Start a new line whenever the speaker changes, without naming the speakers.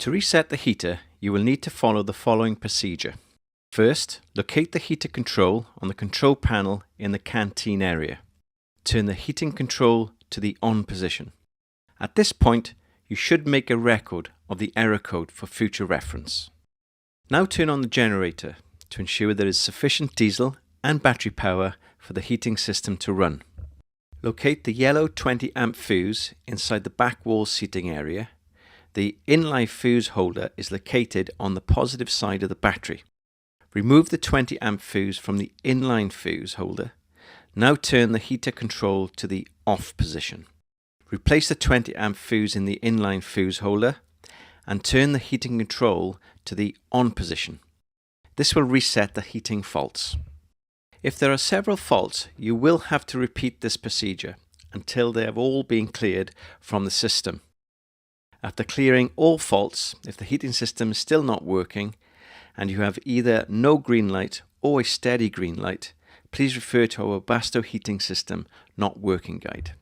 To reset the heater, you will need to follow the following procedure. First, locate the heater control on the control panel in the canteen area. Turn the heating control to the on position. At this point, you should make a record of the error code for future reference. Now turn on the generator to ensure there is sufficient diesel and battery power for the heating system to run. Locate the yellow 20 amp fuse inside the back wall seating area. The inline fuse holder is located on the positive side of the battery. Remove the 20 amp fuse from the inline fuse holder. Now turn the heater control to the off position. Replace the 20 amp fuse in the inline fuse holder and turn the heating control to the on position. This will reset the heating faults. If there are several faults, you will have to repeat this procedure until they have all been cleared from the system. After clearing all faults, if the heating system is still not working and you have either no green light or a steady green light, please refer to our Basto heating system not working guide.